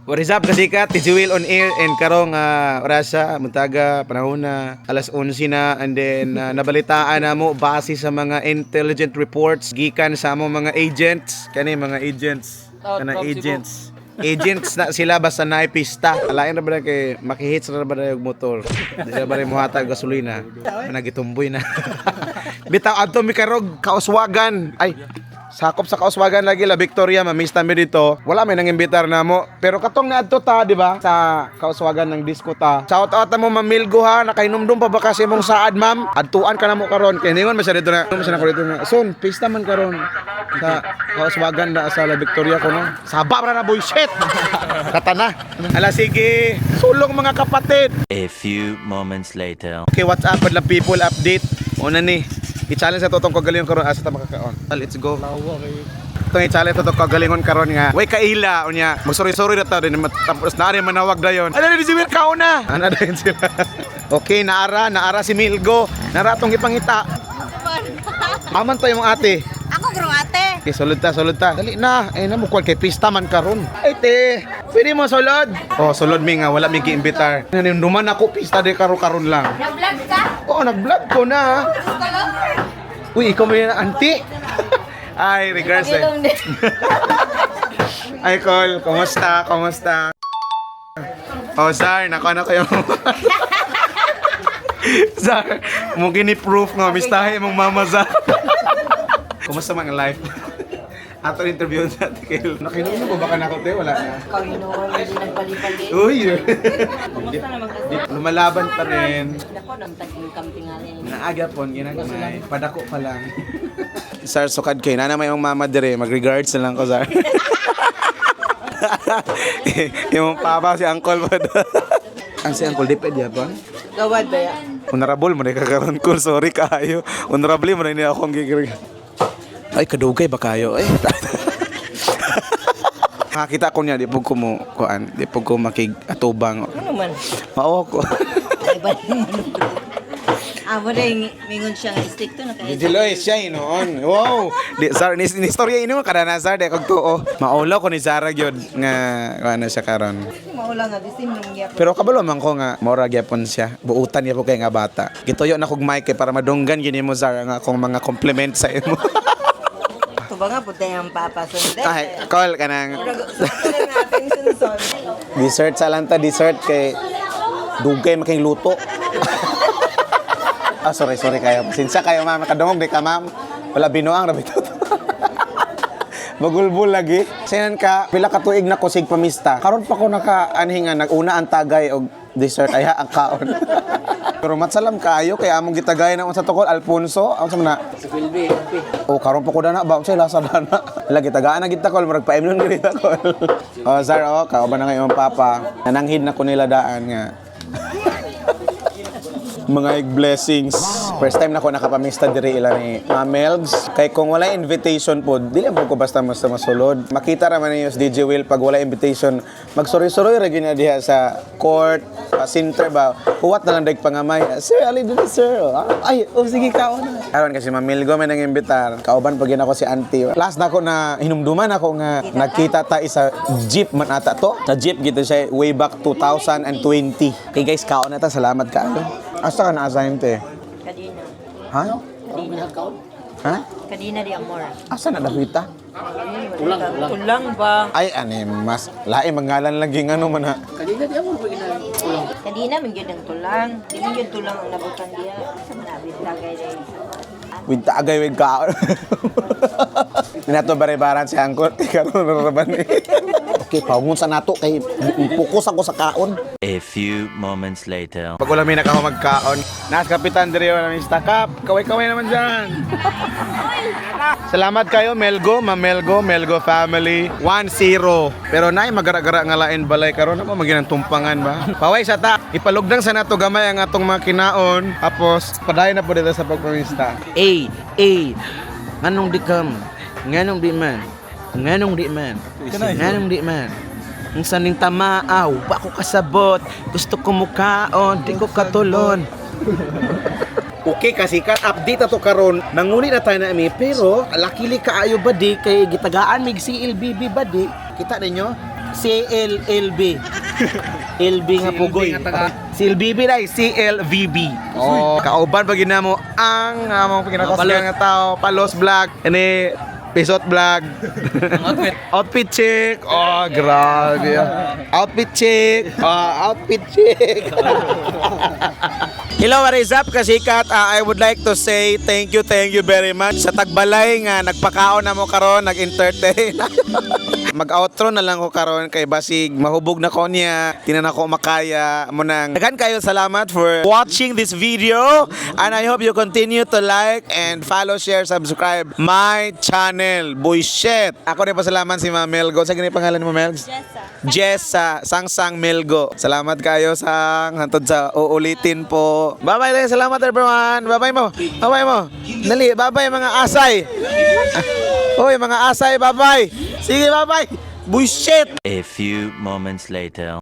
What is up kasikat? TG Will on air and karong orasa muntaga panahon na alas 11 na and then nabalitaan na mo base sa mga intelligent reports gikan sa among mga agents agents na sila basta naay pista. Alain na ba na kay makihits na ba na yung motor? Hindi na ba na yung muhatag gasolina? Nagitumboy na. Bitaw adto mi karog kauswagan. Ay, sakop sa kauswagan lagi la Victoria, mamista mi dito. Wala may nang imbitar na mo. Pero katong naadto ta, di ba? Sa kauswagan ng disco ta. Shout out mo mamilgo ha, nakainomdom pa ba kasi mong saad, ma'am? Adtuan ka na mo karon. Kay ningon masya dito na. Masya na ko dito na. Son, pista man karon sa kauswagan na sa la Victoria ko no. Saba ra na boy shit. Katana. Ala sige. Sulong mga kapatid. A few moments later. Okay, what's up with the people update? Una ni. I-challenge sa totong kagalingon karon asa ta makakaon. Let's go. Itong i-challenge sa totong kagalingon karon nga. Way kaila unya. Magsuri-suri na ta din tapos na rin manawag dayon. Ano ni si Will kauna? Ana dayon sila. Okay, naara si Milgo. Naratong ipangita. Aman to yung ate. Ako bro ate. Okay, sulod ta. Dali na. Eh namukwan kay pista man karon. Ay te, pwede mo sulod? Oh, sulod mi nga wala mi giimbitar. Naninduman ako pista de karon lang. Nag-vlog ka? Oo, nag-vlog ko na. Uy, ikaw mo yan, auntie? Ay, regards eh. Ay, Col, kumusta? Oh, Zar, nakuha kayo. Zar, mungkin ni-proof nga, mistahe mong mama, Zar. Kumusta mga life? Ato interview sa Ate Nakinom mo ba baka na te? Wala na. Kauinuan, hindi nagpali-pali. Uy! Kumusta naman kasi? Lumalaban pa rin. Ako nang taging kampingalin. Naaga po, ginagmay. Padako pa lang. Sir, sukad kayo. Nana may yung mama dire. Mag-regards na lang ko, sir. Yung papa, si uncle pa doon. Ang si uncle, diped yapon? Gawad ba yan? Honorable mo na kakaroon ko. Sorry kayo. Honorable mo na hindi akong gigrig. Ay, kadugay ba kayo? Ay. Nakakita ko niya, di po ko mo, kuan, di po ko makig-atubang. Ano man? Mao ko. Ay ba naman? Amo na yung mingon siya nga stick to na kaya. Diloy siya noon. Wow. Di Zar ni istorya ini mo kada na Zar de kag tuo. Maulaw ko ni Zara gyud nga ano siya karon. Maula nga disim nung gyapon. Pero kabalo man ko nga mora gyapon siya. Buutan niya po kay nga bata. Gituyo na kog mic kay para madunggan gini mo Zar nga akong mga compliment sa imo. Ito ba nga puti ang papasunod? Ay, call ka nang. Sunod nga ating sunod. Dessert sa lanta, dessert kay dugay making luto. Ah, sorry kayo. Pasensya kayo, ma'am. Kadungog di ka, ma'am. Wala binuang, rabi to. Bagulbul lagi. Sinan ka, pila ka tuig na kusig pamista. Karon pa ko naka-anhingan, nag-una ang tagay o dessert, ay ang kaon. Pero matsalam kayo, kaya among gitagay na sa tukol, Alfonso. Ako sa mga Si Wilby. oh, karon pa ko dana ba say lasa dana. Lagi tagaan na kita kol murag paimnon gid ta kol. Oh, Zar, oh, kauban na nga imong papa. Nananghid na ko nila daan nga. Mga blessings. First time na ko nakapamista diri ila ni Melbs. Kay kung wala invitation po, dili mo ko basta masulod. Makita ra man niyo si DJ Will pag wala invitation, magsuri-suri ra gyud diha sa court, center ba. Huwat na lang dag pangamay. Sir, ali dito sir. Ay, sige kaon na. Karon kasi Mamilgo may nang imbitar. Kauban pag ako si auntie. Last na ko na hinumduman ako nga nagkita ta isa jeep man ata to. Sa jeep gito siya way back 2020. Okay guys, kaon na ta. Salamat kaayo. Asa ka na-assign te? Kadina. Ha? Kadina. Ha? Kadina di amor. Asa na nakita? Ulang ba? Ay, mas lain mangalan lagi nga no man ha. Kadina man gyud ang tulang. Di man gyud tulang ang nabutan diya. Sa manabit tagay na With tagay with kaon. Dinato bare-baran si Angkot. Karon raban ni. Okay, paungon sa nato kay fokus ako sa kaon. A few moments later. Pag wala may nakaho magkaon, nas kapitan diri na Mr. Cup. Kaway-kaway naman diyan. Salamat kayo Melgo, Melgo family 1-0. Pero nay magara-gara nga lain balay karon na maginang tumpangan ba. Paway sa ta. Ipalugdang sa nato gamay ang atong mga kinaon. Tapos padayon na po dito sa pagpamista. Nganong di kam? Nganong di man? Nganong di man? Ang saning tamaaw, wa ko kasabot. Gusto ko mukaon, di ko katulon. Okay, kasikat update ato karon. Nanguni na tayo na mi pero lakili kaayo ba di kay gitagaan mig CLBB ba di? Kita ninyo? CLLB. LB nga pugoy. CLBB dai, CLVB. Oh, kauban pag mo ang among pinakasgan nga tao, Palos Vlog. Ini Pisot Vlog. Outfit check. Oh, grabe. Outfit check. Outfit check. Hello, what is up, kasikat? I would like to say thank you very much sa tagbalay nga nagpakaon na mo karon, nag-entertain. Mag-outro na lang ko karon kay basig mahubog na ko niya, tinan ako makaya mo nang. Daghan kayo salamat for watching this video and I hope you continue to like and follow, share, subscribe my channel. Bullshit. Ako rin pasalamat si Ma'am Melgo. Sa ganyan pangalan mo, Melgs? Jessa Sangsang Melgo. Salamat kayo sang hantod sa uulitin po. Bye-bye tayo. Salamat everyone. Bye-bye mo. Bye-bye mo. Dali, bye-bye mga asay. Hoy, mga asay, bye-bye. Sige, bye-bye. Bullshit. A few moments later.